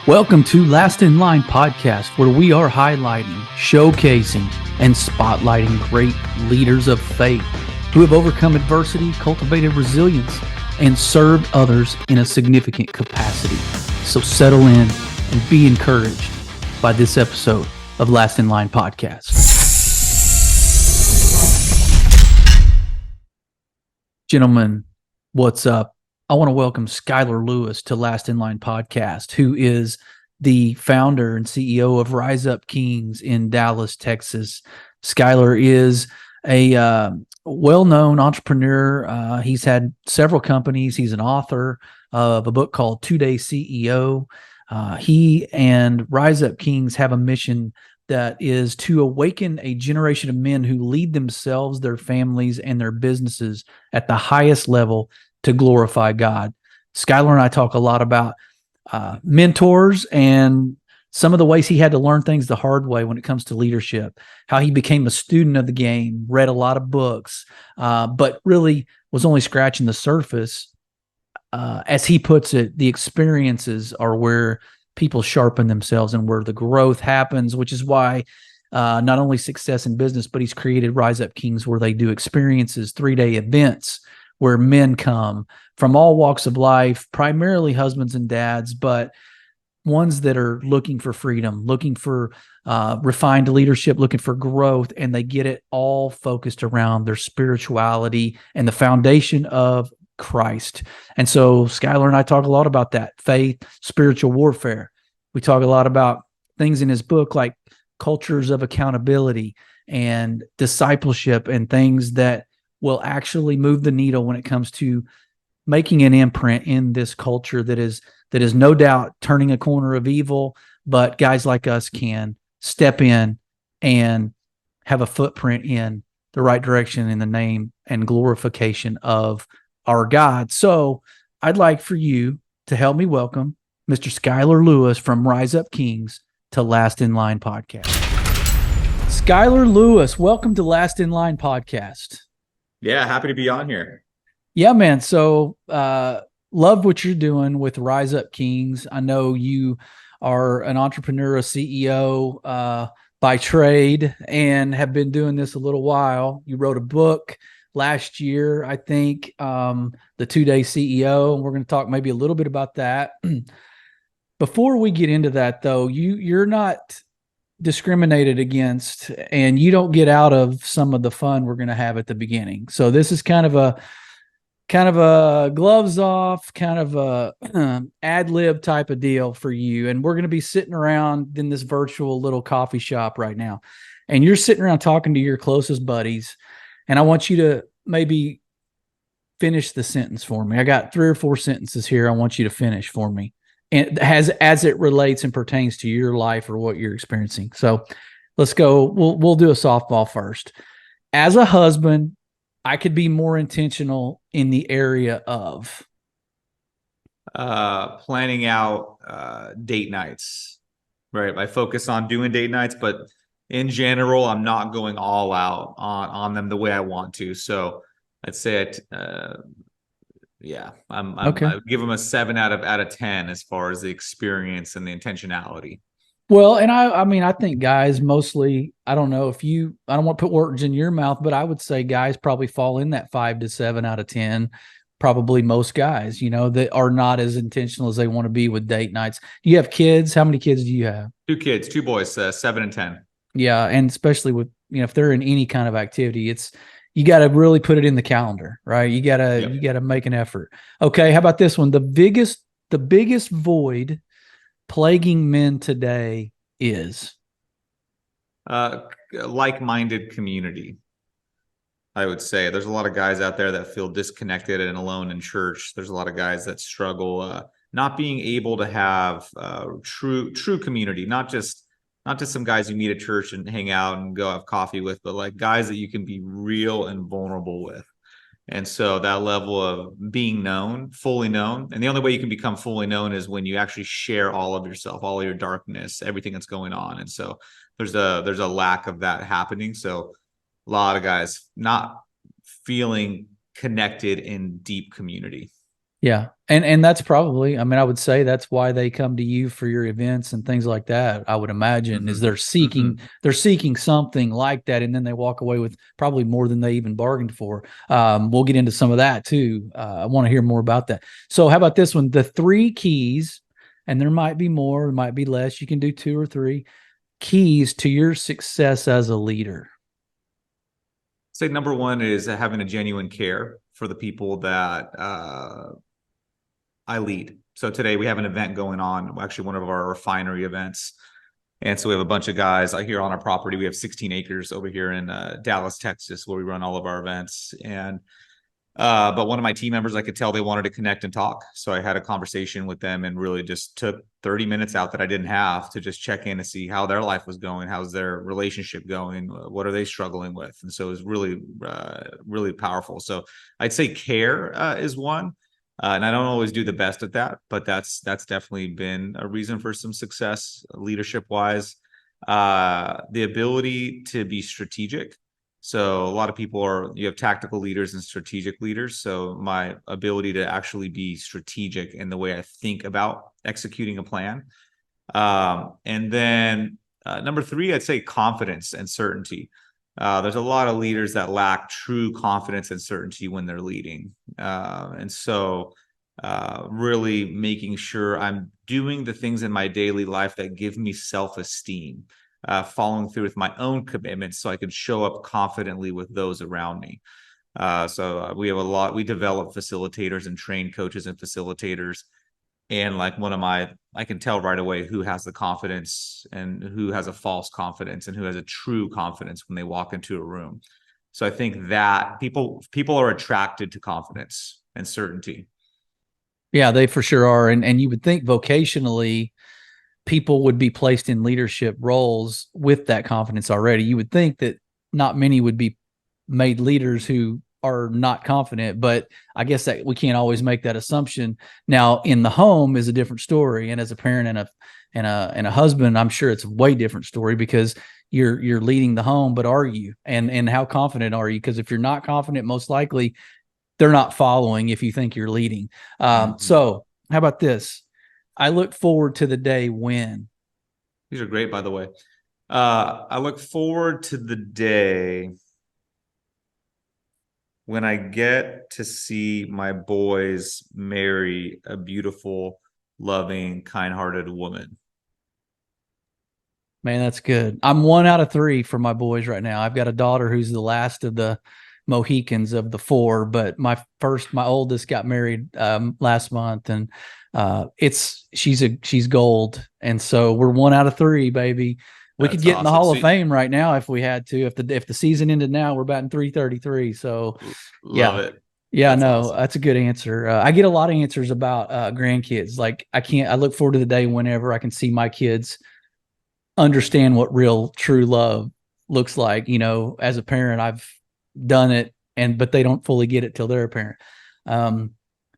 Welcome to Last in Line podcast, where we are highlighting, showcasing, and spotlighting great leaders of faith who have overcome adversity, cultivated resilience, and served others in a significant capacity. So settle in and be encouraged by this episode of Last in Line podcast. Gentlemen, what's up? I want to welcome Skylar Lewis to Last in Line podcast, who is the founder and CEO of Rise Up Kings in Dallas, Texas. Skylar is a well-known entrepreneur. He's had several companies. He's an author of a book called 2-Day CEO. He and Rise Up Kings have a mission that is to awaken a generation of men who lead themselves, their families, and their businesses at the highest level to glorify God. Skylar and I talk a lot about mentors and some of the ways he had to learn things the hard way when it comes to leadership, how he became a student of the game, read a lot of books, but really was only scratching the surface. As he puts it, the experiences are where people sharpen themselves and where the growth happens, which is why not only success in business, but he's created Rise Up Kings, where they do experiences, 3-day events, where men come from all walks of life, primarily husbands and dads, but ones that are looking for freedom, looking for refined leadership, looking for growth, and they get it all focused around their spirituality and the foundation of Christ. And so Skylar and I talk a lot about that, faith, spiritual warfare. We talk a lot about things in his book like cultures of accountability and discipleship and things that will actually move the needle when it comes to making an imprint in this culture that is no doubt turning a corner of evil, but guys like us can step in and have a footprint in the right direction in the name and glorification of our God. So I'd like for you to help me welcome Mr. Skylar Lewis from Rise Up Kings to Last in Line podcast. Skylar Lewis, welcome to Last in Line podcast. Yeah, happy to be on here. Yeah, man. So love what you're doing with Rise Up Kings. I know you are an entrepreneur, a CEO by trade, and have been doing this a little while. You wrote a book last year, I think, the 2-Day CEO, and we're going to talk maybe a little bit about that. Before we get into that, though, you're not discriminated against, and you don't get out of some of the fun we're going to have at the beginning. So this is kind of a gloves off, kind of a ad lib type of deal for you. And we're going to be sitting around in this virtual little coffee shop right now, and you're sitting around talking to your closest buddies. And I want you to maybe finish the sentence for me. I got 3 or 4 sentences here I want you to finish for me, and as it relates and pertains to your life or what you're experiencing. So let's go. We'll do a softball first. As a husband, I could be more intentional in the area of planning out date nights, right? I focus on doing date nights, but in general, I'm not going all out on them the way I want to. So I'd say it. Okay. I give them a 7 out of 10 as far as the experience and the intentionality. Well, and I think guys mostly, I don't know if I don't want to put words in your mouth, but I would say guys probably fall in that 5 to 7 out of 10. Probably most guys, that are not as intentional as they want to be with date nights. Do you have kids? How many kids do you have? 2 kids, 2 boys, 7 and 10. Yeah. And especially with, if they're in any kind of activity, you got to really put it in the calendar, right? You got to make an effort. Okay. How about this one? The biggest void plaguing men today is like-minded community. I would say there's a lot of guys out there that feel disconnected and alone in church. There's a lot of guys that struggle not being able to have true community, not just some guys you meet at church and hang out and go have coffee with, but like guys that you can be real and vulnerable with. And so that level of being known, fully known, and the only way you can become fully known is when you actually share all of yourself, all of your darkness, everything that's going on. And so there's a lack of that happening. So a lot of guys not feeling connected in deep community. Yeah. And that's probably, I mean, I would say that's why they come to you for your events and things like that. I would imagine is Hmm. Hmm. they're seeking something like that. And then they walk away with probably more than they even bargained for. We'll get into some of that too. I want to hear more about that. So how about this one? The three keys, and there might be more, there might be less. You can do two or three keys to your success as a leader. Say number one is having a genuine care for the people that I lead. So today we have an event going on, actually one of our refinery events. And so we have a bunch of guys here on our property. We have 16 acres over here in Dallas, Texas, where we run all of our events. And but one of my team members, I could tell they wanted to connect and talk. So I had a conversation with them and really just took 30 minutes out that I didn't have to just check in to see how their life was going. How's their relationship going? What are they struggling with? And so it was really, really powerful. So I'd say care is one. And I don't always do the best at that, but that's definitely been a reason for some success leadership wise. The ability to be strategic. So a lot of people you have tactical leaders and strategic leaders. So my ability to actually be strategic in the way I think about executing a plan. And then number three, I'd say confidence and certainty. There's a lot of leaders that lack true confidence and certainty when they're leading. And so really making sure I'm doing the things in my daily life that give me self-esteem, following through with my own commitments so I can show up confidently with those around me. We have we develop facilitators and train coaches and facilitators. And like I can tell right away who has the confidence and who has a false confidence and who has a true confidence when they walk into a room. So I think that people are attracted to confidence and certainty. Yeah, they for sure are. And you would think vocationally, people would be placed in leadership roles with that confidence already. You would think that not many would be made leaders who are not confident, but I guess that we can't always make that assumption. Now, in the home is a different story, and as a parent and a husband, I'm sure it's a way different story because you're leading the home, but are you? And how confident are you? Because if you're not confident, most likely they're not following if you think you're leading. Mhm. So how about this? I look forward to the day when. These are great, by the way. I look forward to the day when I get to see my boys marry a beautiful, loving, kind-hearted woman. Man, that's good. I'm one out of three for my boys right now. I've got a daughter who's the last of the Mohicans of the four, but my oldest got married last month, and she's gold, and so we're one out of three, baby. We could That's get in the awesome. Hall So of Fame right now if we had to. If the season ended now, we're batting 333. So, love yeah, it. yeah, That's no, awesome. that's a good answer. I get a lot of answers about grandkids. Like I look forward to the day whenever I can see my kids understand what real true love looks like. As a parent, I've done it, but they don't fully get it till they're a parent.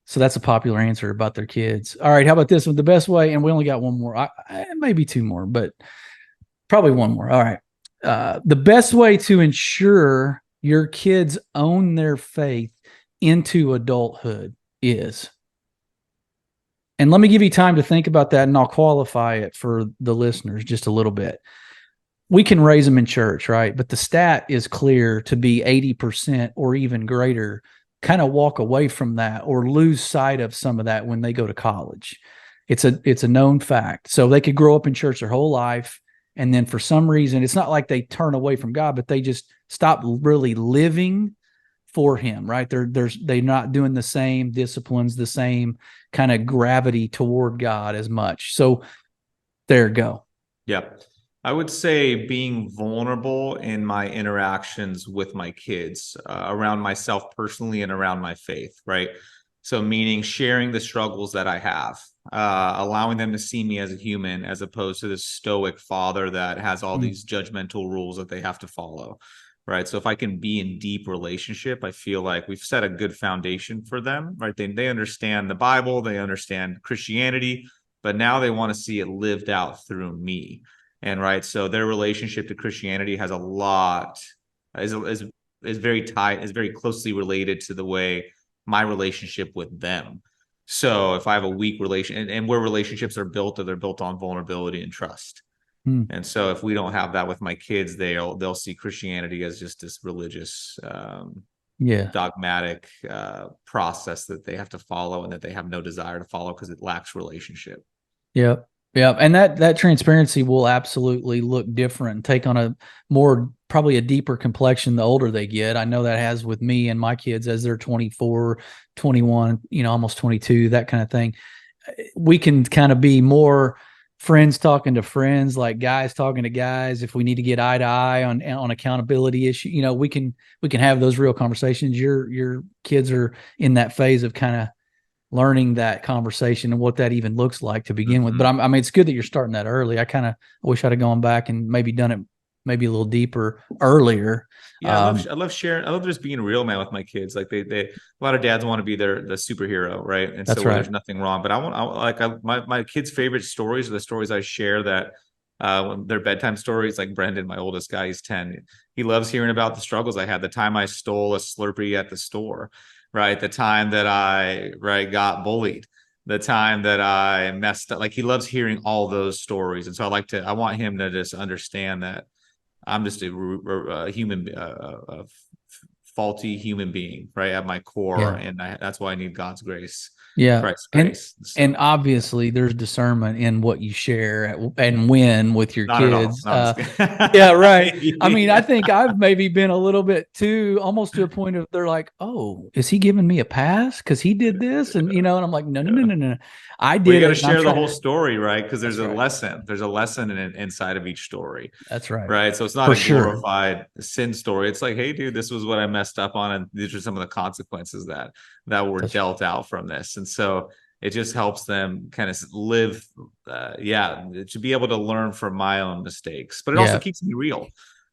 So that's a popular answer about their kids. All right, how about this one? The best way, and we only got one more, maybe two more, but probably one more. All right. The best way to ensure your kids own their faith into adulthood is, and let me give you time to think about that, and I'll qualify it for the listeners just a little bit. We can raise them in church, right? But the stat is clear to be 80% or even greater, kind of walk away from that or lose sight of some of that when they go to college. It's a known fact. So they could grow up in church their whole life. And then for some reason, it's not like they turn away from God, but they just stop really living for him, right? They're not doing the same disciplines, the same kind of gravity toward God as much. So there you go. Yep. I would say being vulnerable in my interactions with my kids, around myself personally and around my faith, right? So, meaning sharing the struggles that I have, allowing them to see me as a human as opposed to this stoic father that has all Mm. these judgmental rules that they have to follow, right? So, if I can be in deep relationship, I feel like we've set a good foundation for them, right? They understand the Bible, they understand Christianity, but now they want to see it lived out through me. And right, so their relationship to Christianity has a lot is very tied, is very closely related to the way my relationship with them. So if I have a weak relation, and where relationships are built, they're built on vulnerability and trust. Hmm. And so if we don't have that with my kids, they'll see Christianity as just this religious, Yeah. dogmatic process that they have to follow and that they have no desire to follow because it lacks relationship. Yep. Yep. And that transparency will absolutely look different and take on a more, probably a deeper complexion the older they get. I know that has with me and my kids as they're 24, 21, almost 22, that kind of thing. We can kind of be more friends talking to friends, like guys talking to guys. If we need to get eye to eye on accountability issue, we can have those real conversations. Your kids are in that phase of kind of learning that conversation and what that even looks like to begin with. But I mean, it's good that you're starting that early. I kind of wish I'd have gone back and maybe done it maybe a little deeper earlier. Yeah, I love sharing. I love just being real, man, with my kids. Like a lot of dads want to be the superhero, right? And That's so right. there's nothing wrong. But my kids' favorite stories are the stories I share that when they're bedtime stories. Like Brendan, my oldest guy, he's 10. He loves hearing about the struggles I had. The time I stole a Slurpee at the store, right? The time that I got bullied. The time that I messed up. Like he loves hearing all those stories, and so I want him to just understand that I'm just a human, a faulty human being, right, at my core, and that's why I need God's grace, Christ's grace. And obviously, there's discernment in what you share and when with your Not kids. at all. No, Yeah, right. I mean, I think I've maybe been a little bit too, almost to a point of they're like, "Oh, is he giving me a pass because he did this?" And and I'm like, "No. I did." Well, you got to to share the whole story, right? Because there's That's a right. lesson. There's a lesson inside of each story. That's right. Right. So it's not For a sure. glorified sin story. It's like, hey, dude, this was what I messed up on, and these are some of the consequences that were dealt out from this. And so it just helps them kind of live, to be able to learn from my own mistakes. But it also keeps me real.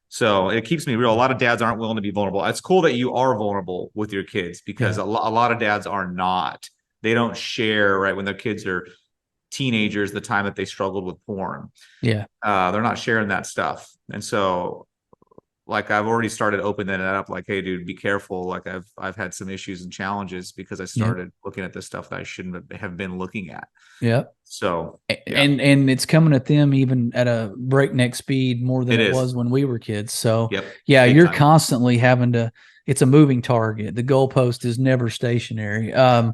So it keeps me real. A lot of dads aren't willing to be vulnerable. It's cool that you are vulnerable with your kids because a lot of dads are not. They don't share, right, when their kids are teenagers, the time that they struggled with porn. Yeah. They're not sharing that stuff. And so like I've already started opening that up, like, hey, dude, be careful. Like I've had some issues and challenges because I started looking at this stuff that I shouldn't have been looking at. Yeah. So and it's coming at them even at a breakneck speed more than it was when we were kids. So you're constantly having to, it's a moving target. The goalpost is never stationary. All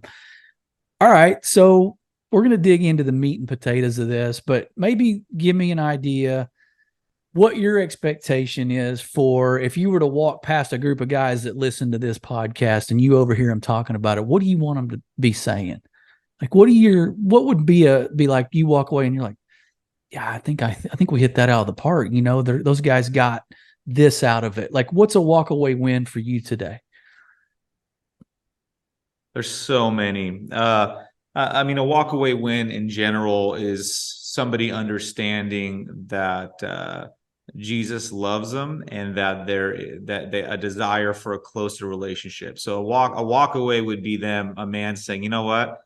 right. So we're going to dig into the meat and potatoes of this, but maybe give me an idea what your expectation is for if you were to walk past a group of guys that listen to this podcast and you overhear them talking about it. What do you want them to be saying? Like, what would be like you walk away and you're like, yeah, I think we hit that out of the park. Those guys got this out of it. Like, what's a walk away win for you today? There's so many. I mean, a walk away win in general is somebody understanding that Jesus loves them and that they a desire for a closer relationship. So a walk away would be a man saying, you know what,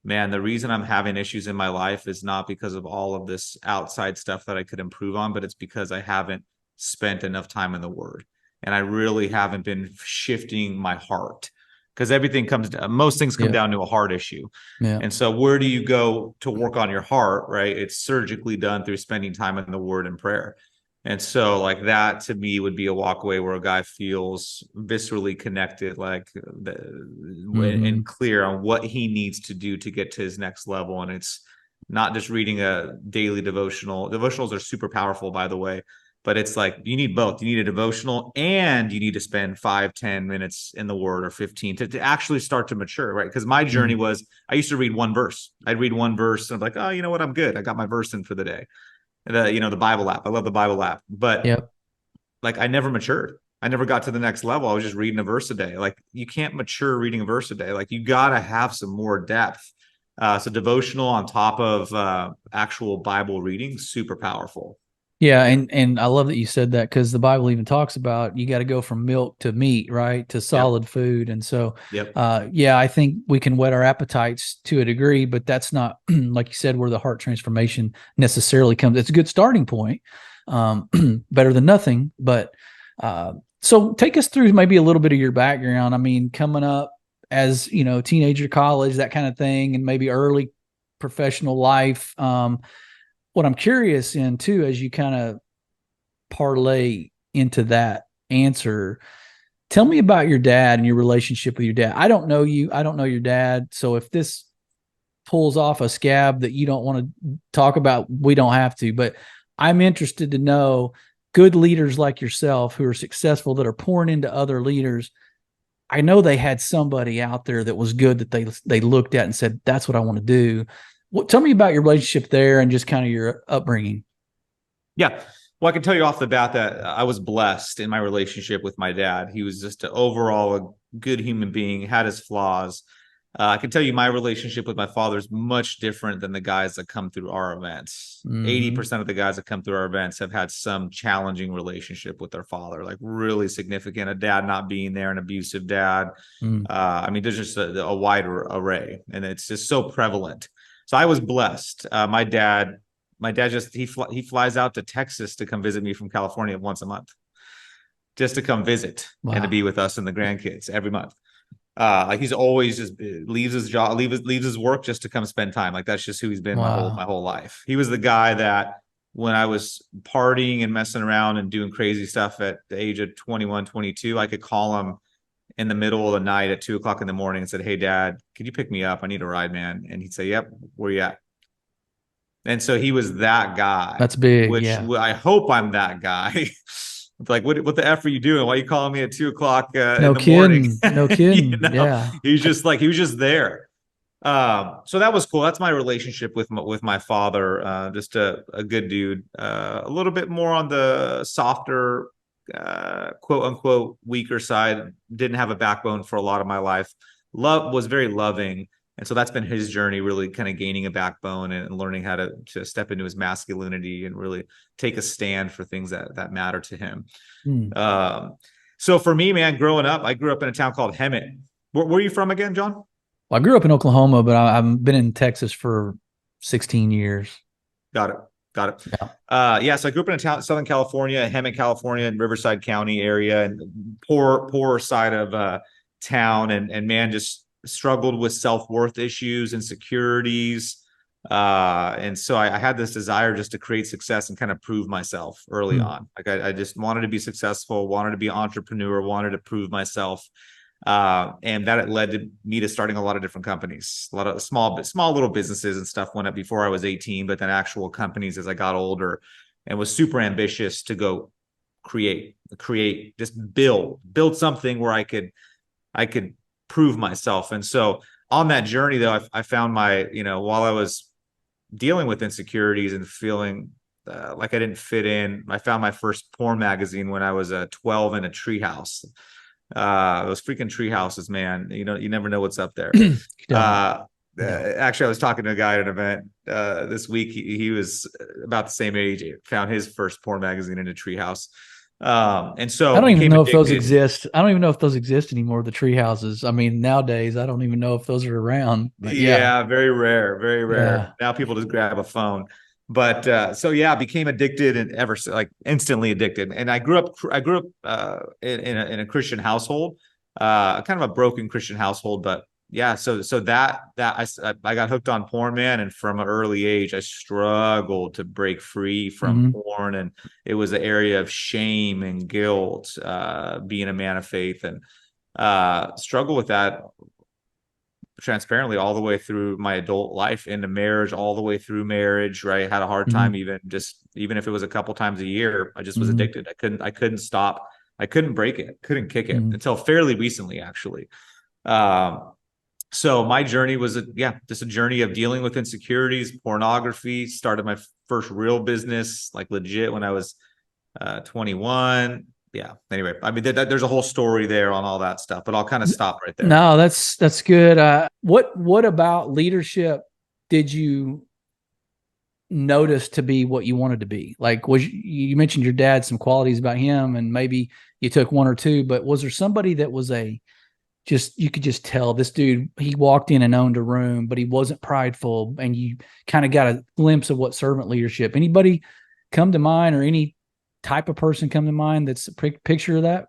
man, the reason I'm having issues in my life is not because of all of this outside stuff that I could improve on, but it's because I haven't spent enough time in the Word. And I really haven't been shifting my heart. Because most things come down to a heart issue. Yeah. And so where do you go to work on your heart, right? It's surgically done through spending time in the Word and prayer. And so like that to me would be a walkaway where a guy feels viscerally connected, like and clear on what he needs to do to get to his next level. And it's not just reading a daily devotional. Devotionals are super powerful, by the way. But it's like you need both. You need a devotional and you need to spend 5-10 minutes in the Word or 15 to actually start to mature, right? Because my journey was I used to read one verse. I'd read one verse and I'm like, oh, you know what? I'm good. I got my verse in for the day. The Bible app. I love the Bible app. But like I never matured. I never got to the next level. I was just reading a verse a day. Like you can't mature reading a verse a day. Like you got to have some more depth. So devotional on top of actual Bible reading, super powerful. Yeah, and I love that you said that because the Bible even talks about you got to go from milk to meat, right, to solid food. And so, I think we can whet our appetites to a degree, but that's not, like you said, where the heart transformation necessarily comes. It's a good starting point, better than nothing. But so take us through maybe a little bit of your background. I mean, coming up as, teenager, college, that kind of thing, and maybe early professional life. What I'm curious in too, as you kind of parlay into that answer, tell me about your dad and your relationship with your dad. I don't know you. I don't know your dad. So if this pulls off a scab that you don't want to talk about, we don't have to. But I'm interested to know, good leaders like yourself who are successful, that are pouring into other leaders, I know they had somebody out there that was good that they looked at and said, that's what I want to do. Tell me about your relationship there and just kind of your upbringing. Yeah. Well, I can tell you off the bat that I was blessed in my relationship with my dad. He was just overall a good human being, had his flaws. I can tell you my relationship with my father is much different than the guys that come through our events. 80% of the guys that come through our events have had some challenging relationship with their father, like really significant, a dad not being there, an abusive dad. I mean, there's just a wide array, and it's just so prevalent. So I was blessed. My dad just, he flies out to Texas to come visit me from California once a month, just to come visit and to be with us and the grandkids every month. Like he's always just leaves his job, leaves his work just to come spend time. Like that's just who he's been my whole life. He was the guy that when I was partying and messing around and doing crazy stuff at the age of 21, 22, I could call him in the middle of the night at 2:00 in the morning and said, "Hey Dad, could you pick me up? I need a ride, man." And he'd say, "Yep, where you at?" And so he was that guy. That's big. Which I hope I'm that guy. Like, what the F are you doing? Why are you calling me at 2:00 in the morning? No kidding. Yeah. He was just there. So that was cool. That's my relationship with my father. Just a good dude. A little bit more on the softer, quote unquote, weaker side. Didn't have a backbone for a lot of my life. Was very loving. And so that's been his journey, really kind of gaining a backbone and learning how to step into his masculinity and really take a stand for things that matter to him. So for me, man, growing up, I grew up in a town called Hemet. Where are you from again, John? Well, I grew up in Oklahoma, but I've been in Texas for 16 years. Got it. Yeah. So I grew up in a town, Southern California, Hemet, California, and Riverside County area, and poor side of town, and man, just struggled with self-worth issues, insecurities. And so I had this desire just to create success and kind of prove myself early on. Like I just wanted to be successful, wanted to be an entrepreneur, wanted to prove myself. And that led to me to starting a lot of different companies, a lot of small little businesses and stuff went up before I was 18, but then actual companies as I got older, and was super ambitious to go create, just build something where I could prove myself. And so on that journey, though, I found while I was dealing with insecurities and feeling like I didn't fit in, I found my first porn magazine when I was 12 in a treehouse. Those freaking tree houses, man, you never know what's up there. Actually, I was talking to a guy at an event this week. He was about the same age, found his first porn magazine in a treehouse. And so I don't even know if those exist. I don't even know if those exist anymore. The tree houses. I mean, nowadays, I don't even know if those are around. But yeah, very rare, very rare. Yeah. Now people just grab a phone. But so yeah, became addicted and instantly addicted. And I grew up in a Christian household, kind of a broken Christian household, but yeah, so that I got hooked on porn, man, and from an early age I struggled to break free from porn, and it was an area of shame and guilt, being a man of faith, and struggle with that transparently all the way through my adult life, into marriage, all the way through marriage, right? Had a hard time even if it was a couple times a year. I just was addicted. I couldn't stop. I couldn't break it, couldn't kick it until fairly recently, actually. So my journey was just a journey of dealing with insecurities, pornography. Started my first real business, like legit, when I was 21. Yeah. Anyway, I mean, there's a whole story there on all that stuff, but I'll kind of stop right there. No, that's good. What about leadership did you notice to be what you wanted to be? Like, you mentioned your dad, some qualities about him, and maybe you took one or two, but was there somebody that was you could just tell this dude, he walked in and owned a room, but he wasn't prideful, and you kind of got a glimpse of what servant leadership? Anybody come to mind, or any type of person come to mind that's a picture of that?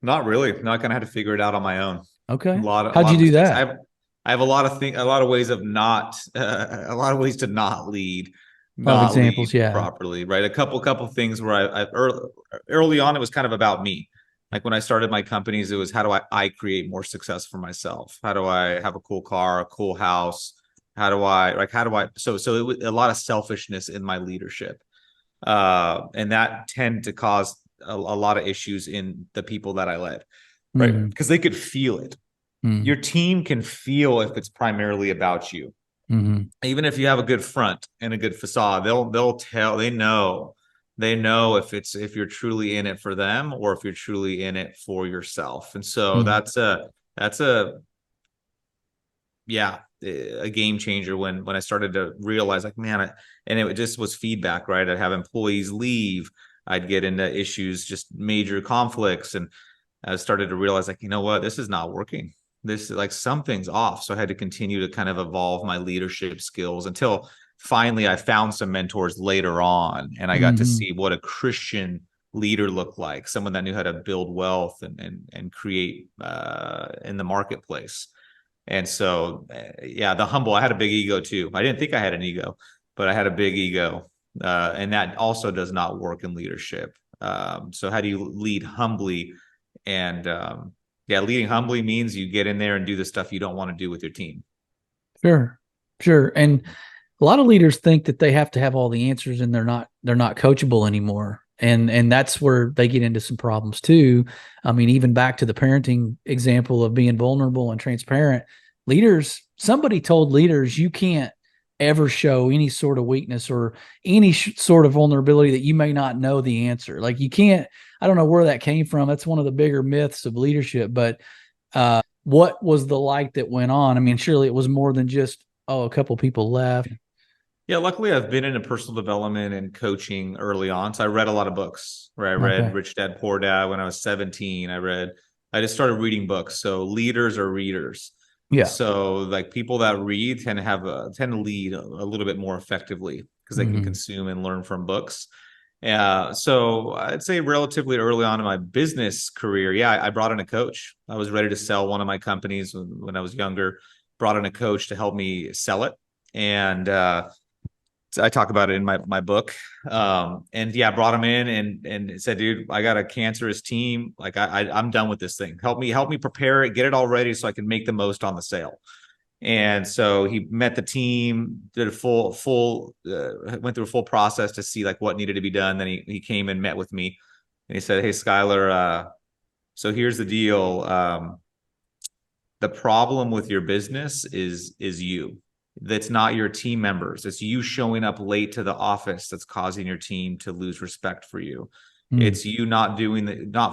Not really. No, I kind of had to figure it out on my own. Okay. A How'd lot you of do mistakes. that? I have a lot of ways of not, a lot of ways to A lot of examples. lead Yeah. properly, right? A couple things where early on, it was kind of about me. Like when I started my companies, it was how do I create more success for myself? How do I have a cool car, a cool house? So it was a lot of selfishness in my leadership. And that tend to cause a lot of issues in the people that I led, right? Mm-hmm. Because they could feel it. Your team can feel if it's primarily about you. Mm-hmm. Even if you have a good front and a good facade, they'll tell, they know if you're truly in it for them or if you're truly in it for yourself. And so Mm-hmm. that's a yeah, a game changer when I started to realize like, man, and it just was feedback, right? I'd have employees leave, I'd get into issues, just major conflicts, and I started to realize like, you know what, this is not working. This, like, something's off. So I had to continue to kind of evolve my leadership skills until finally I found some mentors later on, and I got to Mm-hmm. see what a Christian leader looked like, someone that knew how to build wealth and create in the marketplace. And so, yeah, I had a big ego too. I didn't think I had an ego, but I had a big ego. And that also does not work in leadership. So how do you lead humbly? And yeah, leading humbly means you get in there and do the stuff you don't want to do with your team. Sure. Sure. And a lot of leaders think that they have to have all the answers and they're not coachable anymore. And that's where they get into some problems too. I mean, even back to the parenting example of being vulnerable and transparent, somebody told leaders you can't ever show any sort of weakness or any sort of vulnerability that you may not know the answer. Like you can't, I don't know where that came from. That's one of the bigger myths of leadership, but what was the light that went on? I mean, surely it was more than just, oh, a couple people left. Yeah, luckily I've been into personal development and coaching early on. So I read a lot of books, right? I read Okay. Rich Dad Poor Dad when I was 17. I just started reading books. So leaders are readers. Yeah. So like people that read tend to lead a little bit more effectively because they can Mm-hmm. consume and learn from books. So I'd say relatively early on in my business career, yeah, I brought in a coach. I was ready to sell one of my companies when I was younger, brought in a coach to help me sell it. And so I talk about it in my book. And yeah, brought him in and said, dude, I got a cancerous team. Like I'm done with this thing. Help me prepare it, get it all ready so I can make the most on the sale. And so he met the team, did a went through a full process to see like what needed to be done. Then he came and met with me and he said, hey, Skylar, so here's the deal. The problem with your business is you. That's not your team members. It's you showing up late to the office that's causing your team to lose respect for you. It's you not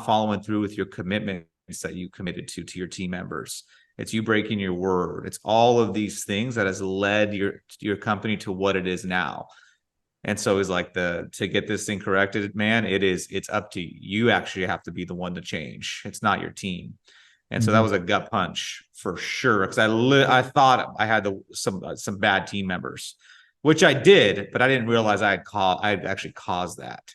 following through with your commitments that you committed to your team members. It's you breaking your word. It's all of these things that has led your company to what it is now. And so it's like to get this thing corrected, man, it's up to you. You actually have to be the one to change. It's not your team. And so that was a gut punch for sure. Because I thought I had some bad team members, which I did, but I didn't realize I'd actually caused that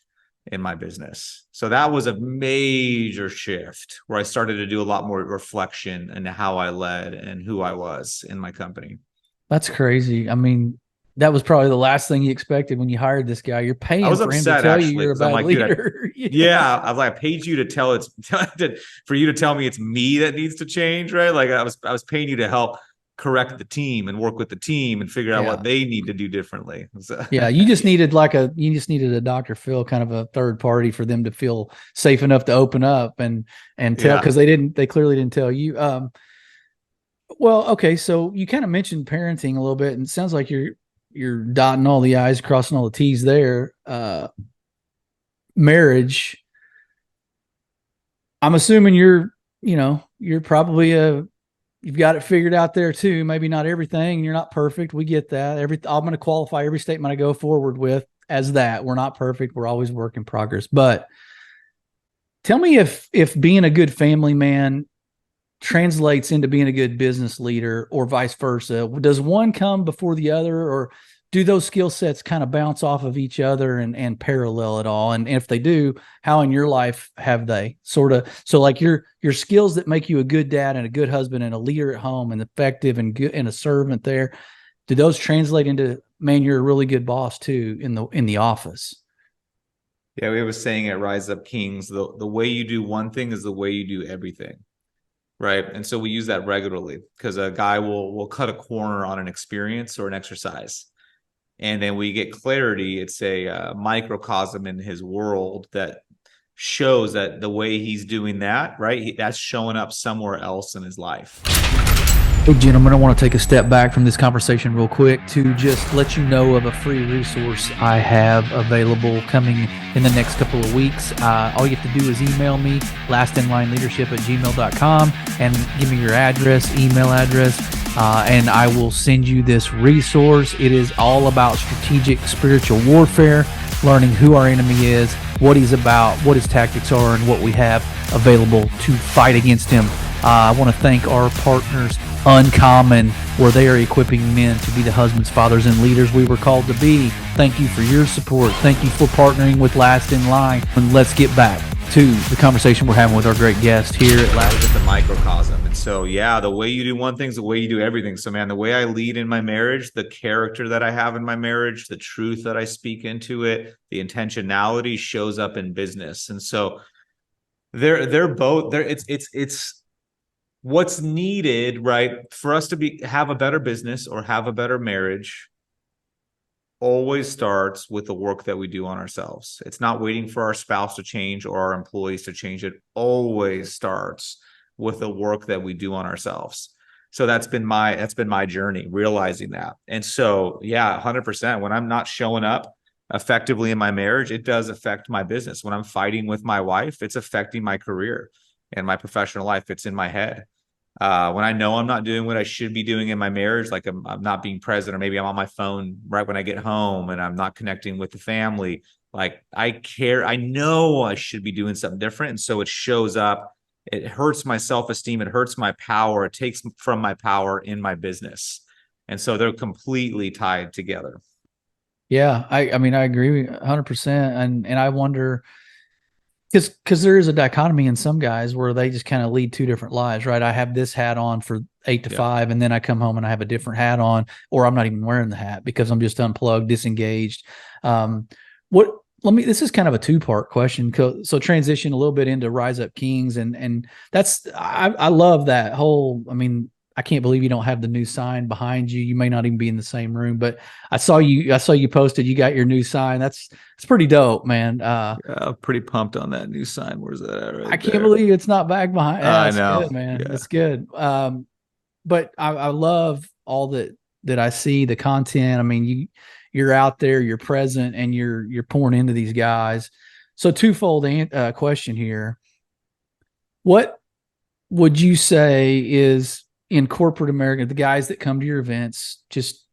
in my business. So that was a major shift where I started to do a lot more reflection into how I led and who I was in my company. That's crazy. I mean, that was probably the last thing you expected when you hired this guy. You're I paying was for him to upset tell you actually you're a because I'm bad like, dude, leader. yeah, I was like, I paid you to for you to tell me it's me that needs to change, right? Like I was paying you to help correct the team and work with the team and figure out Yeah. what they need to do differently. So, Yeah. You just needed a Dr. Phil kind of a third party for them to feel safe enough to open up and tell, yeah. because they clearly didn't tell you. Well, okay. So you kind of mentioned parenting a little bit, and it sounds like you're dotting all the I's, crossing all the T's there. Marriage. I'm assuming you're probably you've got it figured out there too. Maybe not everything. You're not perfect. We get that. I'm going to qualify every statement I go forward with as that. We're not perfect. We're always work in progress. But tell me if being a good family man translates into being a good business leader or vice versa. Does one come before the other, or do those skill sets kind of bounce off of each other and parallel at all? And if they do, how in your life have they sort of, so like your skills that make you a good dad and a good husband and a leader at home and effective and good and a servant there, do those translate into, man, you're a really good boss too in the office? Yeah, we was saying at Rise Up Kings, the way you do one thing is the way you do everything. Right. And so we use that regularly because a guy will cut a corner on an experience or an exercise. And then we get clarity. It's a microcosm in his world that shows that the way he's doing that, right, that's showing up somewhere else in his life. Hey, gentlemen, I want to take a step back from this conversation real quick to just let you know of a free resource I have available coming in the next couple of weeks. All you have to do is email me, lastinlineleadership@gmail.com, and give me your address, email address, and I will send you this resource. It is all about strategic spiritual warfare, learning who our enemy is, what he's about, what his tactics are, and what we have available to fight against him. I want to thank our partners, Uncommon, where they are equipping men to be the husbands, fathers, and leaders we were called to be. Thank you for your support. Thank you for partnering with Last in Line. And let's get back to the conversation we're having with our great guest here at Last. Just a microcosm. And so, yeah, the way you do one thing is the way you do everything. So, man, the way I lead in my marriage, the character that I have in my marriage, the truth that I speak into it, the intentionality shows up in business. And so they're both there. It's what's needed, right, for us to have a better business or have a better marriage always starts with the work that we do on ourselves. It's not waiting for our spouse to change or our employees to change. It always starts with the work that we do on ourselves. So that's been my journey, realizing that. And so, yeah, 100%. When I'm not showing up effectively in my marriage, it does affect my business. When I'm fighting with my wife, it's affecting my career and my professional life. It's in my head. When I know I'm not doing what I should be doing in my marriage, like I'm not being present, or maybe I'm on my phone right when I get home and I'm not connecting with the family, like I know I should be doing something different. And so it shows up, it hurts my self-esteem, it hurts my power, it takes from my power in my business. And so they're completely tied together. Yeah, I mean, I agree 100%. And I wonder, because there is a dichotomy in some guys where they just kind of lead two different lives, right? I have this hat on for 8 to 5, and then I come home and I have a different hat on, or I'm not even wearing the hat because I'm just unplugged, disengaged. This is kind of a two-part question. So transition a little bit into Rise Up Kings, and I love that whole, I mean, I can't believe you don't have the new sign behind you. You may not even be in the same room, but I saw you posted, you got your new sign. It's pretty dope, man. Yeah, pretty pumped on that new sign. Where's that at? I can't believe it's not back behind. Yeah, I know, good, man. Yeah. It's good. But I love all that I see, the content. I mean, you're out there, you're present, and you're pouring into these guys. So twofold question here. What would you say is in corporate America, the guys that come to your events, just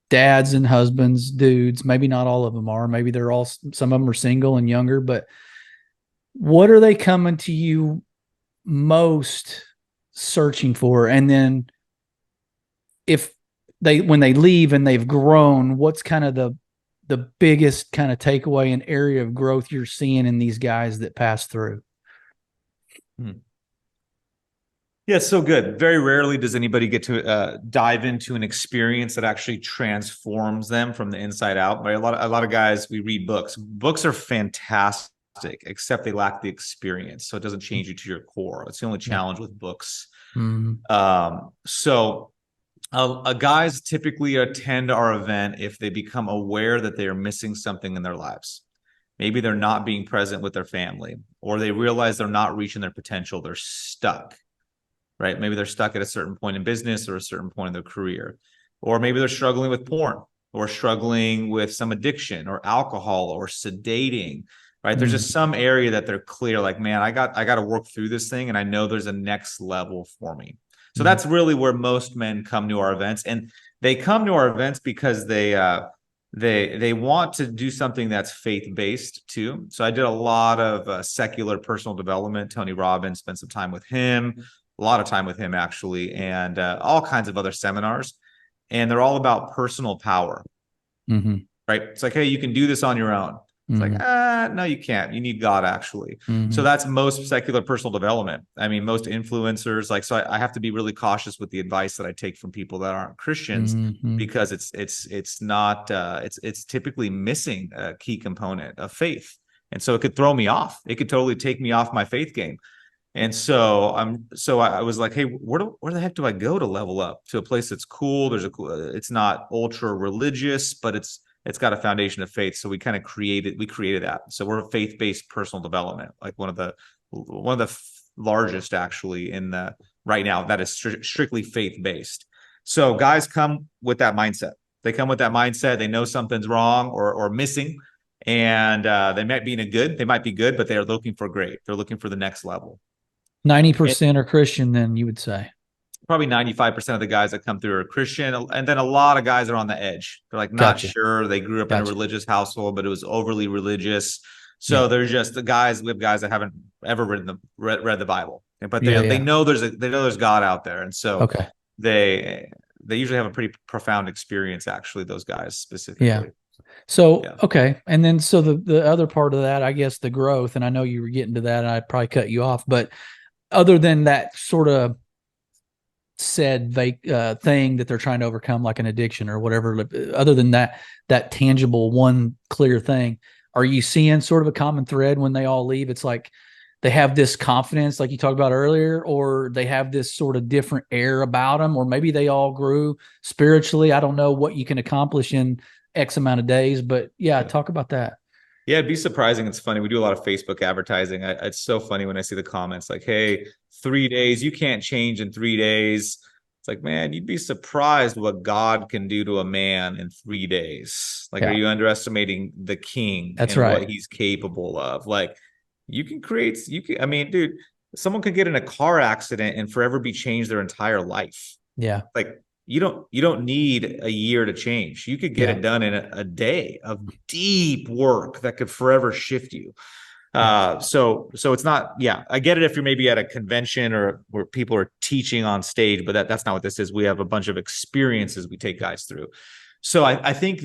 dads and husbands, dudes, maybe not all of them are, maybe some of them are single and younger, but what are they coming to you most searching for? And then when they leave and they've grown, what's kind of the biggest kind of takeaway and area of growth you're seeing in these guys that pass through? Yeah, so good. Very rarely does anybody get to dive into an experience that actually transforms them from the inside out. But a lot of guys, we read books. Books are fantastic, except they lack the experience. So it doesn't change you to your core. It's the only challenge with books. Mm-hmm. So guys typically attend our event if they become aware that they are missing something in their lives. Maybe they're not being present with their family, or they realize they're not reaching their potential. They're stuck. Right? Maybe they're stuck at a certain point in business or a certain point in their career, or maybe they're struggling with porn or struggling with some addiction or alcohol or sedating, right? There's just some area that they're clear, like, man, I got to work through this thing. And I know there's a next level for me. So that's really where most men come to our events, and they come to our events because they want to do something that's faith-based too. So I did a lot of secular personal development. Tony Robbins, spent some time with him, a lot of time with him actually, and all kinds of other seminars. And they're all about personal power. Mm-hmm. right? It's like, hey, you can do this on your own. It's like, no, you can't. You need God, actually. So that's most secular personal development. I mean, most influencers, like, so I have to be really cautious with the advice that I take from people that aren't Christians, because it's not it's typically missing a key component of faith. And so it could throw me off. It could totally take me off my faith game. And so I was like, hey, where the heck do I go to level up to a place that's cool? It's not ultra religious, but it's got a foundation of faith. So we created that. So we're a faith-based personal development, like one of the largest actually in the right now that is strictly faith-based. So guys come with that mindset. They come with that mindset. They know something's wrong or missing, and they might be good, but they're looking for great. They're looking for the next level. 90% are Christian, then you would say? Probably 95% of the guys that come through are Christian. And then a lot of guys are on the edge. They're like, not sure. They grew up in a religious household, but it was overly religious. So there's just we have guys that haven't ever read the Bible, but they know there's God out there. And so they usually have a pretty profound experience, actually, those guys specifically. Yeah. So, okay. And then, so the other part of that, I guess, the growth, and I know you were getting to that and I probably cut you off, but other than that sort of said thing that they're trying to overcome, like an addiction or whatever, other than that tangible one clear thing, are you seeing sort of a common thread when they all leave? It's like they have this confidence, like you talked about earlier, or they have this sort of different air about them, or maybe they all grew spiritually. I don't know what you can accomplish in X amount of days, but talk about that. Yeah, it'd be surprising. It's funny. We do a lot of Facebook advertising. It's so funny when I see the comments like, hey, 3 days, you can't change in 3 days. It's like, man, you'd be surprised what God can do to a man in 3 days. Like, are you underestimating the king and what he's capable of? Like, I mean, dude, someone could get in a car accident and forever be changed their entire life. Yeah. Like, you don't need a year to change. You could get it done in a day of deep work that could forever shift you. So it's not, I get it if you're maybe at a convention or where people are teaching on stage, but that's not what this is. We have a bunch of experiences we take guys through. So I think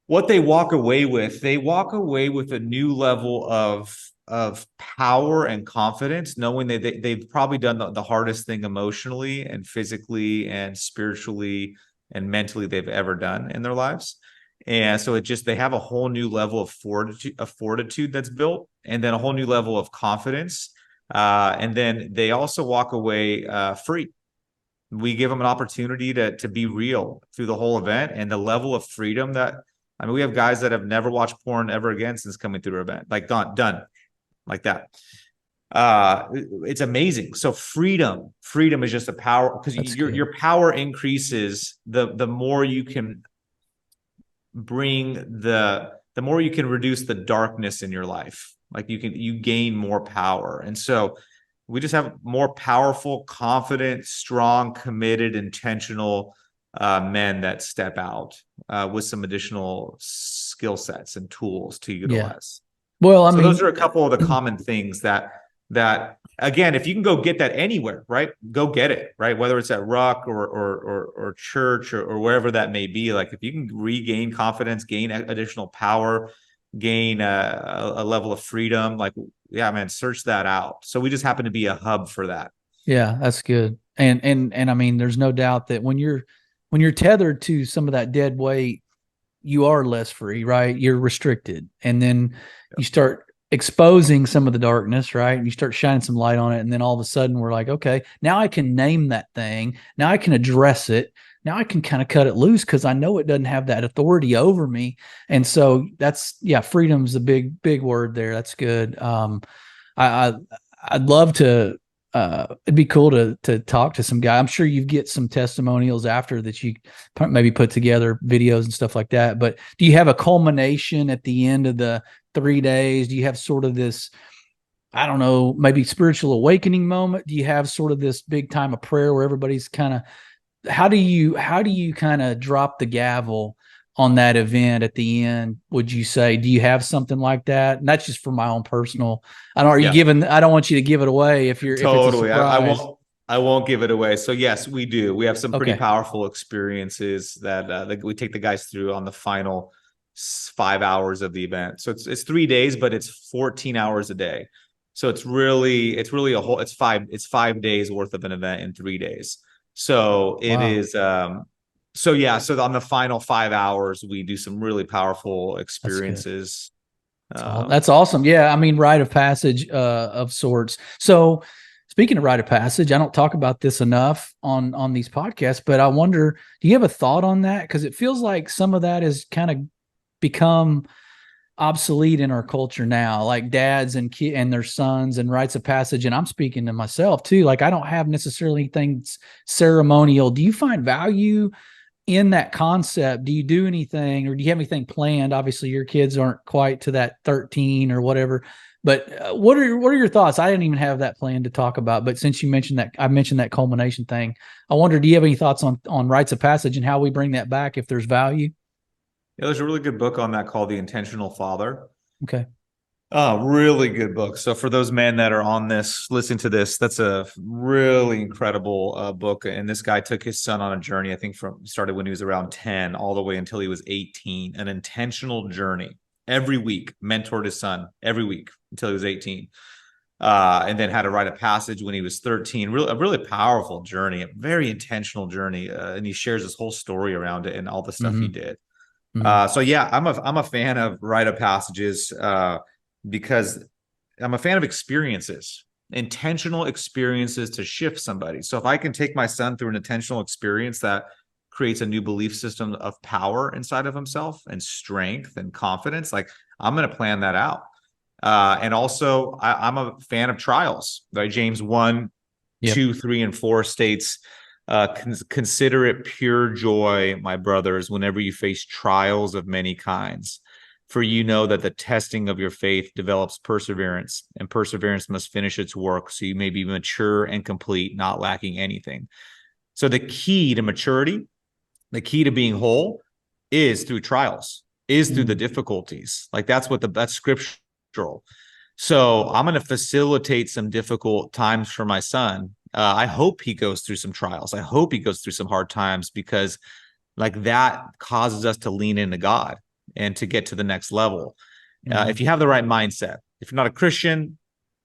what they walk away with a new level of power and confidence, knowing that they've probably done the hardest thing emotionally and physically and spiritually and mentally they've ever done in their lives. And so they have a whole new level of fortitude that's built, and then a whole new level of confidence. And then they also walk away free. We give them an opportunity to be real through the whole event, and the level of freedom we have guys that have never watched porn ever again since coming through our event, like done. Like that. It's amazing. So freedom is just a power, because your power increases the more you can bring the more you can reduce the darkness in your life. Like you gain more power. And so we just have more powerful, confident, strong, committed, intentional men that step out with some additional skill sets and tools to utilize. Well, I mean, those are a couple of the common things that again, if you can go get that anywhere, right? Go get it, right? Whether it's at Ruck or church or wherever that may be. Like, if you can regain confidence, gain additional power, gain a level of freedom, like, man, search that out. So we just happen to be a hub for that. Yeah, that's good. And I mean, there's no doubt that when you're tethered to some of that dead weight, you are less free, right? You're restricted. And then you start exposing some of the darkness, right? And you start shining some light on it. And then all of a sudden we're like, okay, now I can name that thing. Now I can address it. Now I can kind of cut it loose because I know it doesn't have that authority over me. And so freedom's a big, big word there. That's good. I'd love to, it'd be cool to talk to some guy. I'm sure you get some testimonials after that you maybe put together videos and stuff like that. But do you have a culmination at the end of the 3 days? Do you have sort of this, I don't know, maybe spiritual awakening moment? Do you have sort of this big time of prayer where everybody's kind of, how do you kind of drop the gavel on that event at the end? Would you say, do you have something like that? And that's just for my own personal, I don't want you to give it away if you're totally. If it's a surprise. I won't give it away. So yes, we do. We have some pretty Okay. powerful experiences that we take the guys through on the final 5 hours of the event. So it's 3 days, but it's 14 hours a day. So it's really it's 5 days worth of an event in 3 days. So it Wow. is so yeah, so on the final 5 hours, we do some really powerful That's good. experiences. That's awesome. Yeah, I mean, rite of passage of sorts. So, speaking of rite of passage, I don't talk about this enough on these podcasts, but I wonder, do you have a thought on that? Because it feels like some of that has kind of become obsolete in our culture now, like dads and their sons and rites of passage. And I'm speaking to myself too. Like I don't have necessarily anything ceremonial. Do you find value in that concept? Do you do anything, or do you have anything planned? Obviously your kids aren't quite to that 13 or whatever, but what are your thoughts? I didn't even have that plan to talk about, but since you mentioned that, I mentioned that culmination thing. I wonder, do you have any thoughts on rites of passage and how we bring that back if there's value? Yeah, there's a really good book on that called The Intentional Father. Okay. Really good book. So for those men that are on this, listen to this. That's a really incredible book. And this guy took his son on a journey, I think from started when he was around 10 all the way until he was 18, an intentional journey every week, mentored his son every week until he was 18. And then had a rite of passage when he was 13. A really powerful journey, a very intentional journey. And he shares his whole story around it and all the stuff he Mm-hmm. did. Mm-hmm. So yeah, I'm a fan of rite of passages because I'm a fan of experiences, intentional experiences to shift somebody. So if I can take my son through an intentional experience that creates a new belief system of power inside of himself and strength and confidence, like I'm going to plan that out. And also I'm a fan of trials, right? James 1, Yep. 2, 3, and 4 states, consider it pure joy, my brothers, whenever you face trials of many kinds. For you know that the testing of your faith develops perseverance, and perseverance must finish its work so you may be mature and complete, not lacking anything. So the key to maturity, the key to being whole is through trials, is through the difficulties. Like that's scriptural. So I'm going to facilitate some difficult times for my son. I hope he goes through some trials. I hope he goes through some hard times because like that causes us to lean into God and to get to the next level. If you have the right mindset, if you're not a Christian,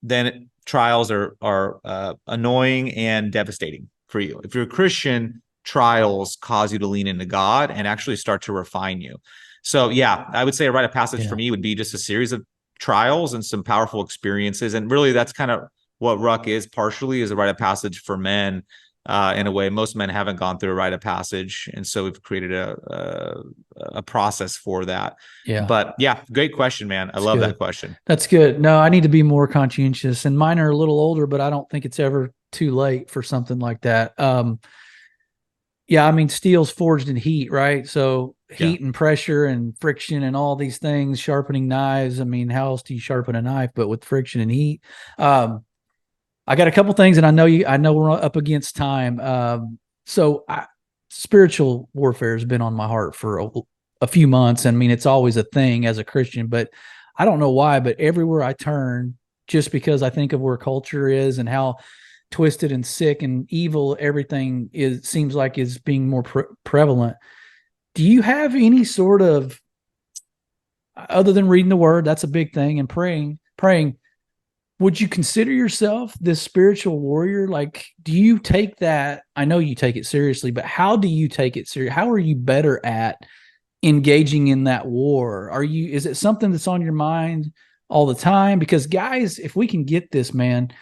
then trials are annoying and devastating for you. If you're a Christian, trials cause you to lean into God and actually start to refine you. So yeah, I would say a rite of passage for me would be just a series of trials and some powerful experiences. And really that's kind of what Ruck is partially, is a rite of passage for men. In a way, most men haven't gone through a rite of passage, and so we've created a process for that. Yeah. But yeah, great question, man. I love that question. That's good. No, I need to be more conscientious, and mine are a little older, but I don't think it's ever too late for something like that. Yeah, I mean, steel's forged in heat, right? So heat and pressure and friction and all these things, sharpening knives. I mean, how else do you sharpen a knife but with friction and heat? I got a couple things, and I know we're up against time. Spiritual warfare has been on my heart for a few months. I mean, it's always a thing as a Christian, but I don't know why, but everywhere I turn, just because I think of where culture is and how twisted and sick and evil everything seems like is being more prevalent. Do you have any sort of, other than reading the word, that's a big thing, and praying, would you consider yourself this spiritual warrior? Like, do you take that? I know you take it seriously, but how do you take it serious? How are you better at engaging in that war? Is it something that's on your mind all the time? Because guys, if we can get this, man,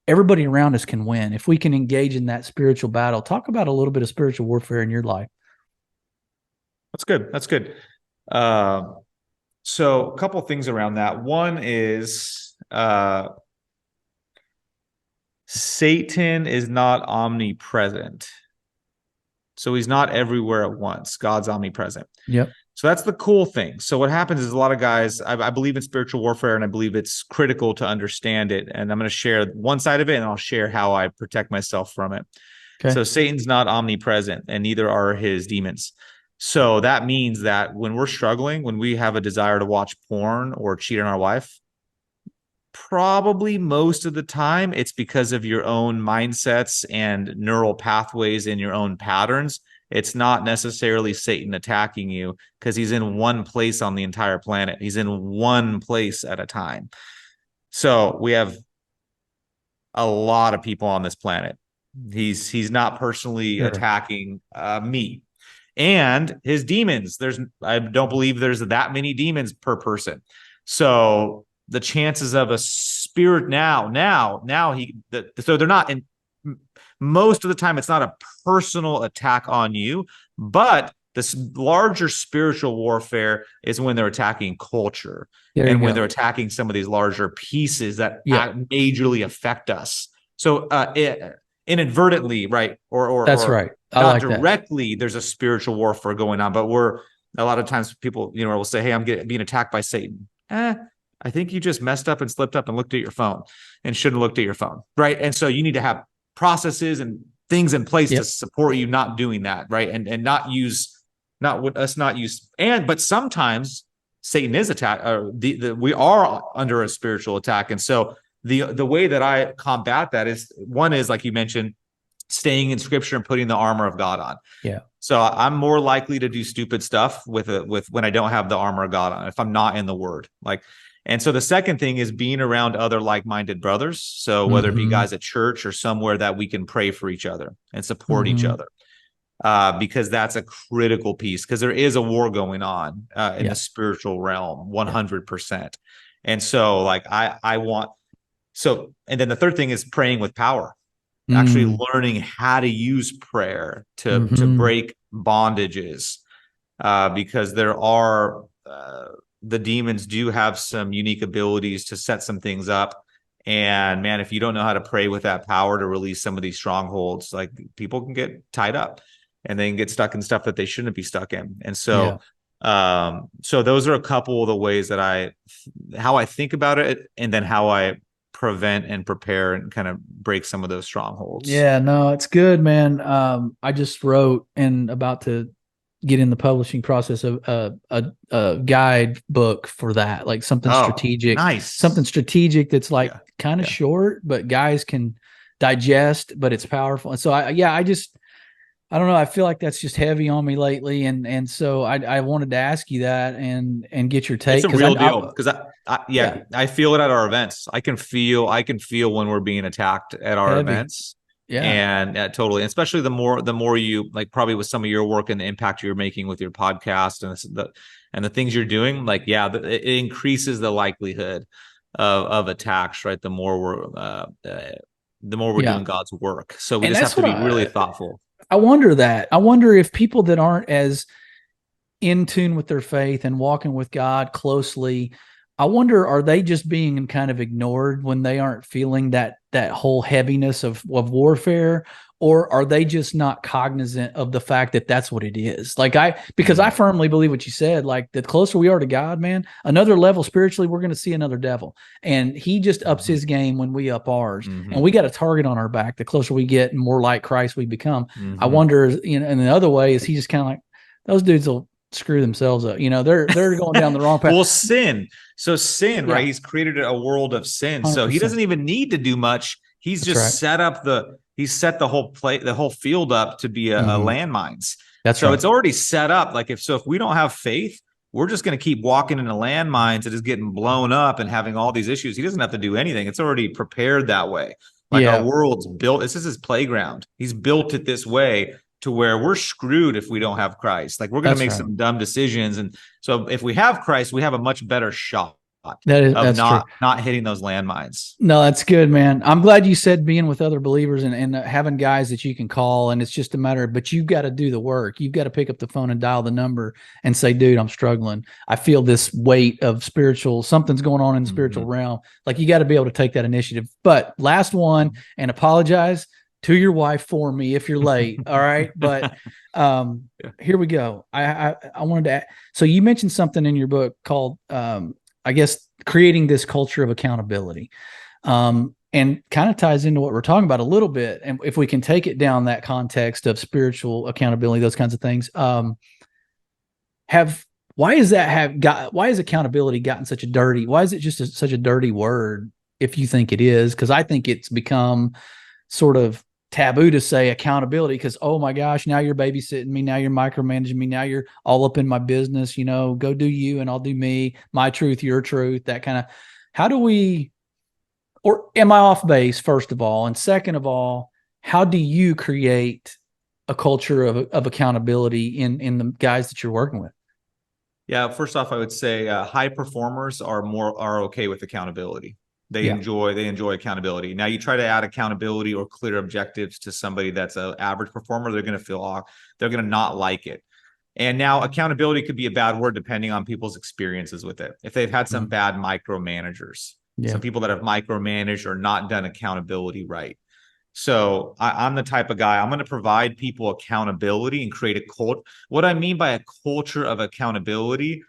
everybody around us can win. If we can engage in that spiritual battle. Talk about a little bit of spiritual warfare in your life. That's good. That's good. So a couple things around that. One is Satan is not omnipresent. So he's not everywhere at once. God's omnipresent. Yep. So that's the cool thing. So what happens is a lot of guys, I believe in spiritual warfare, and I believe it's critical to understand it. And I'm going to share one side of it, and I'll share how I protect myself from it. Okay. So Satan's not omnipresent, and neither are his demons. So that means that when we're struggling, when we have a desire to watch porn or cheat on our wife, Probably most of the time it's because of your own mindsets and neural pathways in your own patterns. It's not necessarily Satan attacking you, because he's in one place on the entire planet. He's in one place at a time. So we have a lot of people on this planet. He's not personally attacking me and his demons. I don't believe there's that many demons per person. So the chances of a spirit so they're not in, most of the time it's not a personal attack on you, but this larger spiritual warfare is when they're attacking culture and when they're attacking some of these larger pieces that majorly affect us. So inadvertently, right? Or that's right. I not like directly, there's a spiritual warfare going on, but a lot of times people, will say, hey, I'm being attacked by Satan. I think you just messed up and slipped up and looked at your phone and shouldn't have looked at your phone, right? And so you need to have processes and things in place to support you not doing that, right? And but sometimes Satan is attacked. We are under a spiritual attack, and so the way that I combat that is, one is, like you mentioned, staying in Scripture and putting the armor of God on. Yeah. So I'm more likely to do stupid stuff with when I don't have the armor of God on, if I'm not in the Word, like. And so the second thing is being around other like-minded brothers. So whether it be guys at church or somewhere that we can pray for each other and support each other, because that's a critical piece, because there is a war going on in the spiritual realm, 100%. And so like and then the third thing is praying with power, actually learning how to use prayer to break bondages, because there are the demons do have some unique abilities to set some things up. And man, if you don't know how to pray with that power to release some of these strongholds, like, people can get tied up and they can get stuck in stuff that they shouldn't be stuck in. And so, so those are a couple of the ways that how I think about it, and then how I prevent and prepare and kind of break some of those strongholds. Yeah, no, it's good, man. I just wrote and about to get in the publishing process of a guide book for that, like something strategic, something strategic that's like kind of short, but guys can digest, but it's powerful. And so I don't know. I feel like that's just heavy on me lately. And so I wanted to ask you that and get your take. It's a real deal, because I feel it at our events. I can feel when we're being attacked at our events. Yeah. And totally. And especially the more you, like, probably with some of your work and the impact you're making with your podcast and the things you're doing, like, it increases the likelihood of attacks, right? The more we're doing God's work. So we just have to be really thoughtful. I wonder if people that aren't as in tune with their faith and walking with God closely, I wonder, are they just being kind of ignored when they aren't feeling that whole heaviness of warfare, or are they just not cognizant of the fact that that's what it is? Like, because I firmly believe what you said, like, the closer we are to God, man, another level spiritually, we're going to see another devil, and he just ups his game when we up ours, and we got a target on our back. The closer we get and more like Christ we become. I wonder, and the other way is he just kind of like, those dudes will screw themselves up. They're going down the wrong path. Well, sin, right? He's created a world of sin. 100%. So he doesn't even need to do much. He's just set the whole field up to be a landmines. So it's already set up. Like, if we don't have faith, we're just going to keep walking into landmines that is getting blown up and having all these issues. He doesn't have to do anything. It's already prepared that way. Like, our world's built. This is his playground. He's built it this way to where we're screwed if we don't have Christ. Like, we're going to make some dumb decisions. And so if we have Christ, we have a much better shot of not hitting those landmines. No, that's good, man. I'm glad you said being with other believers and having guys that you can call, and it's just a matter of, but you've got to do the work. You've got to pick up the phone and dial the number and say, dude, I'm struggling. I feel this weight of something's going on in the spiritual realm. Like, you got to be able to take that initiative. But last one, and apologize to your wife for me if you're late. All right. But here we go. I wanted to so you mentioned something in your book called, I guess, creating this culture of accountability, and kind of ties into what we're talking about a little bit. And if we can take it down that context of spiritual accountability, those kinds of things, why has accountability gotten such a dirty, why is it just such a dirty word if you think it is, because I think it's become sort of taboo to say accountability because, oh my gosh, now you're babysitting me, now you're micromanaging me, now you're all up in my business, go do you and I'll do me, my truth, your truth, that kind of. How do we, or am I off base, first of all? And second of all, how do you create a culture of accountability in the guys that you're working with? Yeah, first off, I would say high performers are okay with accountability. They Yeah. enjoy accountability. Now, you try to add accountability or clear objectives to somebody that's an average performer, they're going to feel they're going to not like it. And now accountability could be a bad word depending on people's experiences with it. If they've had some bad micromanagers, Yeah. some people that have micromanaged or not done accountability right. So I'm the type of guy, I'm going to provide people accountability and create a culture. What I mean by a culture of accountability,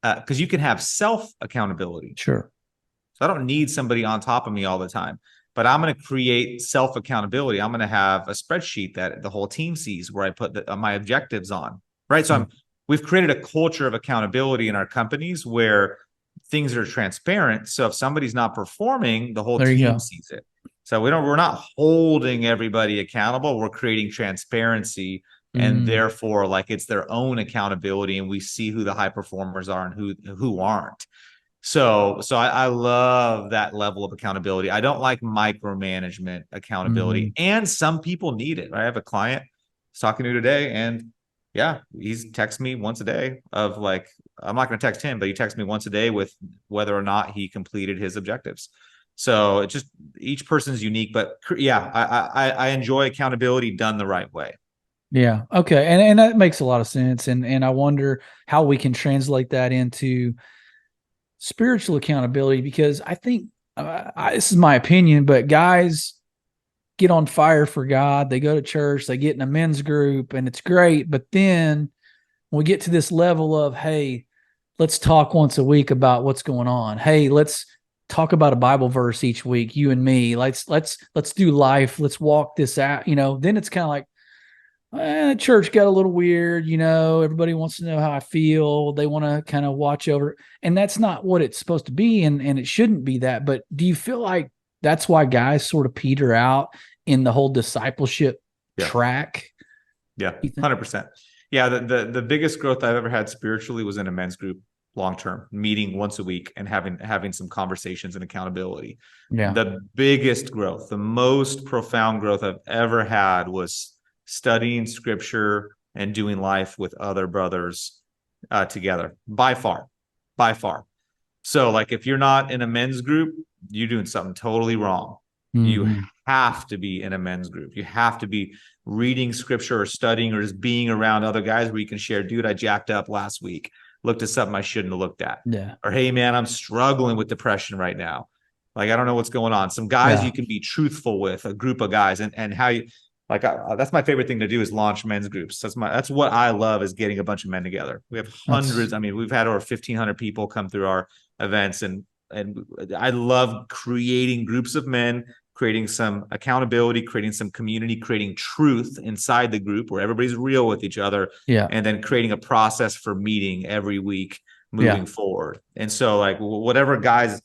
because you can have self accountability. Sure. So I don't need somebody on top of me all the time, but I'm going to create self accountability. I'm going to have a spreadsheet that the whole team sees where I put my objectives on. Right. So we've created a culture of accountability in our companies where things are transparent. So if somebody's not performing, the whole team sees it. So we're not holding everybody accountable. We're creating transparency and therefore like it's their own accountability. And we see who the high performers are and who aren't. So I love that level of accountability. I don't like micromanagement accountability. And some people need it. Right? I have a client I was talking to today, and yeah, he's texts me once a day of like, I'm not going to text him, but he texts me once a day with whether or not he completed his objectives. So it's just each person's unique, but yeah, I enjoy accountability done the right way. Yeah. Okay. And that makes a lot of sense. And I wonder how we can translate that into spiritual accountability, because I think this is my opinion, but guys get on fire for God. They go to church, they get in a men's group, and it's great. But then when we get to this level of, hey, let's talk once a week about what's going on. Hey, let's talk about a Bible verse each week, you and me. Let's do life. Let's walk this out. Then it's kind of like, church got a little weird. Everybody wants to know how I feel. They want to kind of watch over, and that's not what it's supposed to be. And it shouldn't be that. But do you feel like that's why guys sort of peter out in the whole discipleship track? Yeah, 100%. Yeah, the biggest growth I've ever had spiritually was in a men's group, long-term, meeting once a week and having some conversations and accountability. Yeah. The biggest growth, the most profound growth I've ever had was studying scripture and doing life with other brothers together, by far. So like, if you're not in a men's group, you're doing something totally wrong. You have to be in a men's group. You have to be reading scripture or studying or just being around other guys where you can share, dude, I jacked up last week, looked at something I shouldn't have looked at. Yeah. Or, hey man, I'm struggling with depression right now. Like, I don't know what's going on. Some guys you can be truthful with, a group of guys, and how you, like, that's my favorite thing to do is launch men's groups. That's what I love, is getting a bunch of men together. We have hundreds. We've had over 1,500 people come through our events, and I love creating groups of men, creating some accountability, creating some community, creating truth inside the group where everybody's real with each other. Yeah. And then creating a process for meeting every week moving forward. And so, like, whatever guys,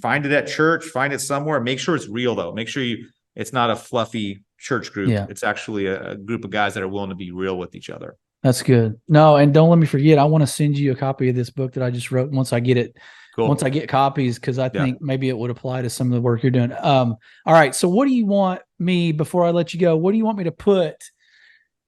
find it at church, find it somewhere, make sure it's real though. Make sure it's not a fluffy church group. Yeah. It's actually a group of guys that are willing to be real with each other. That's good. No, and don't let me forget, I want to send you a copy of this book that I just wrote once I get it. Cool. Once I get copies, because I think maybe it would apply to some of the work you're doing. All right. So what do you want me, before I let you go, what do you want me to put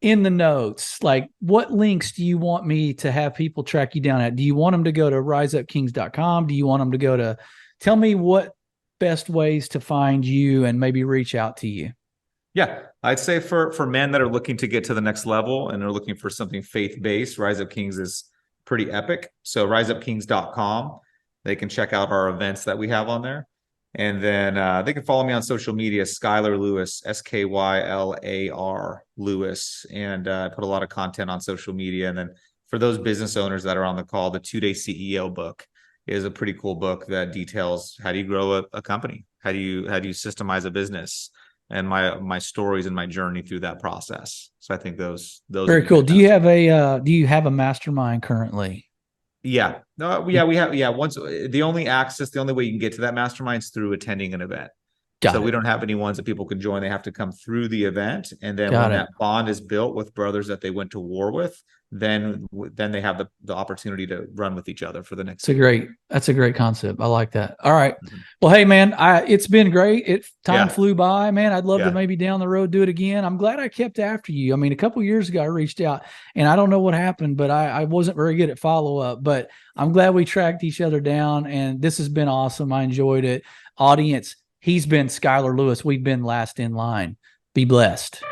in the notes? Like, what links do you want me to have people track you down at? Do you want them to go to riseupkings.com? Do you want them to go to, tell me what best ways to find you and maybe reach out to you? Yeah, I'd say for men that are looking to get to the next level and are looking for something faith-based, Rise Up Kings is pretty epic. So riseupkings.com. They can check out our events that we have on there. And then they can follow me on social media, Skylar Lewis, Skylar Lewis. And I put a lot of content on social media. And then for those business owners that are on the call, the 2-Day CEO book is a pretty cool book that details how do you grow a company? How do you systemize a business? And my stories and my journey through that process. So I think those very cool. Do you have a mastermind currently? Yeah. No, yeah, we have, yeah. Once the only way you can get to that mastermind is through attending an event. So we don't have any ones that people can join. They have to come through the event. And then when that bond is built with brothers that they went to war with, then they have the opportunity to run with each other for the next year. That's a great concept. I like that. All right. Well, hey man, it's been great. Time flew by, man. I'd love to maybe down the road do it again. I'm glad I kept after you. I mean, a couple of years ago I reached out and I don't know what happened, but I wasn't very good at follow up, but I'm glad we tracked each other down, and this has been awesome. I enjoyed it. Audience, he's been Skylar Lewis. We've been Last in Line. Be blessed.